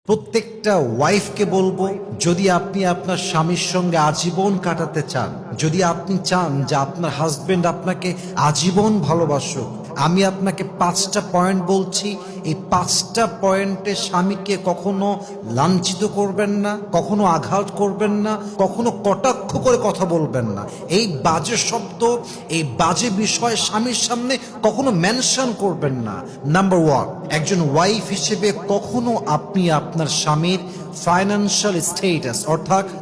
প্রত্যেকটা ওয়াইফকে বলবো, যদি আপনি আপনার স্বামীর সঙ্গে আজীবন কাটাতে চান, যদি আপনি চান যে আপনার হাজবেন্ড আপনাকে আজীবন ভালোবাসুক, আমি আপনাকে 5টা পয়েন্ট বলছি। এই 5টা পয়েন্টে স্বামীকে কখনো লাঞ্ছিত করবেন না, কখনো আঘাত করবেন না, কখনো কটাক্ষ করে কথা বলবেন না। এই বাজে শব্দ, এই বাজে বিষয় স্বামীর সামনে কখনো মেনশন করবেন না। নাম্বার 1, একজন ওয়াইফ হিসেবে কখনো আপনি আপনার স্বামীর ফাইন্যান্সিয়াল স্ট্যাটাস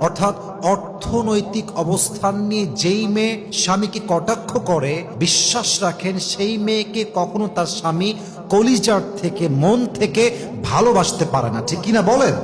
অর্থাৎ অর্থনৈতিক অবস্থান নিয়ে যেই মেয়ে স্বামীকে কটাক্ষ করে, বিশ্বাস রাখেন সেই মেয়েকে কখনো তার স্বামী কলিজার থেকে, মন থেকে ভালোবাসতে পারে না। ঠিক কিনা বলেন?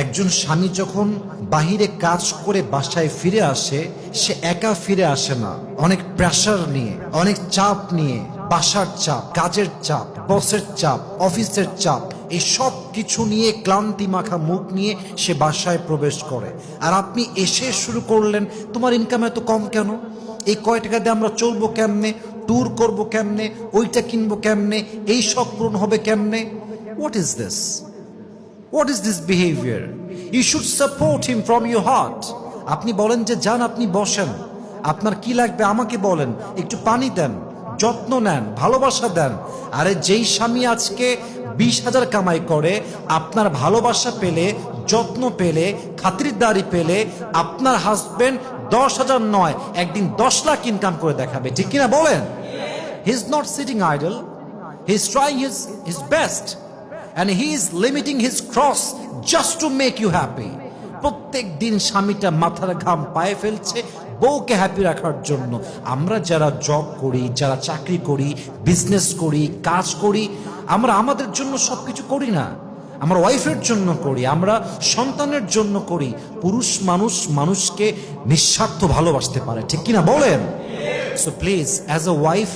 একজন স্বামী যখন বাহিরে কাজ করে বাসায় ফিরে আসে, সে একা ফিরে আসে না, অনেক প্রেশার নিয়ে, অনেক চাপ নিয়ে, বাসার চাপ, কাজের চাপ, বসের চাপ, অফিসের চাপ, এই সব কিছু নিয়ে ক্লান্তি মাখা মুখ নিয়ে সে বাসায় প্রবেশ করে। আর আপনি এসে শুরু করলেন, তোমার ইনকাম এত কম কেন? এই কয় টাকা দিয়ে আমরা চলবো কেমনে? ট্যুর করবো কেমনে? ওইটা কিনবো কেমনে? এই শখ পূরণ হবে কেমনে? What is this? What is this behavior? You should support him from your heart. আপনি বলেন যে যান, আপনি বসেন, আপনার কি লাগবে আমাকে বলেন, একটু পানি দেন, যত্ন নেন, ভালোবাসা দেন। আরে যেই স্বামী আজকে 20,000 কামাই করে, আপনার ভালোবাসা পেলে, যত্ন পেলে, খাতিরদারি পেলে, আপনার হাজবেন্ড 10,000 নয়, একদিন 10 লাখ ইনকাম করে দেখাবে। ঠিক কিনা বলেন? He is not sitting idle. He is trying his best. And he is limiting his cross just to make you happy. প্রত্যেক দিন স্বামীটা মাথার ঘাম পায়ে ফেলছে বউকে হ্যাপি রাখার জন্য। আমরা যারা জব করি, যারা চাকরি করি, বিজনেস করি, কাজ করি, আমরা আমাদের জন্য সবকিছু করি না, আমরা ওয়াইফের জন্য করি, আমরা সন্তানের জন্য করি। পুরুষ মানুষ মানুষকে নিঃস্বার্থ ভালোবাসতে পারে। ঠিক কিনা বলেন? So please, as a wife,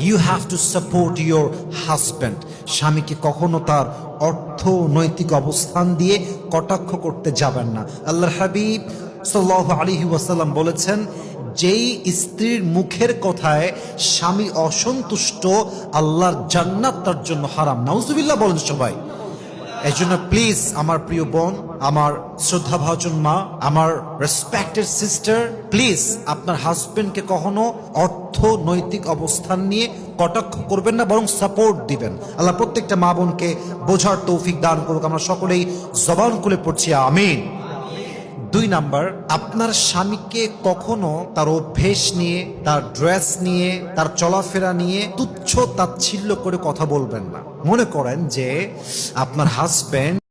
you have to support your husband. স্বামীকে কখনো তার অর্থনৈতিক অবস্থান দিয়ে কটাক্ষ করতে যাবেন না। আল্লাহর হাবিব সাল্লাল্লাহু আলাইহি ওয়াসাল্লাম বলেছেন, যেই স্ত্রীর মুখের কথায় স্বামী অসন্তুষ্ট, আল্লাহর জান্নাত তার জন্য হারাম। নাউজুবিল্লাহ বলেন সবাই। এই জন্য প্লিজ আমার প্রিয় বোন, আমার শ্রদ্ধাভাজন মা, আমার রেসপেক্টেড সিস্টার, প্লিজ আপনার হাজবেন্ডকে কখনো অর্থনৈতিক অবস্থান নিয়ে কটাক্ষ করবেন না, বরং সাপোর্ট দিবেন। আল্লাহ প্রত্যেকটা মা বোনকে বোঝার তৌফিক দান করুক। আমরা সকলেই জবান খুলে পড়ছি আমিন। 2 নাম্বার, আপনার স্বামীকে কখনো তার অভ্যেস নিয়ে, তার ড্রেস নিয়ে, তার চলাফেরা নিয়ে তুচ্ছ তাচ্ছিল্য করে কথা বলবেন না। মনে করেন যে আপনার হাজবেন্ড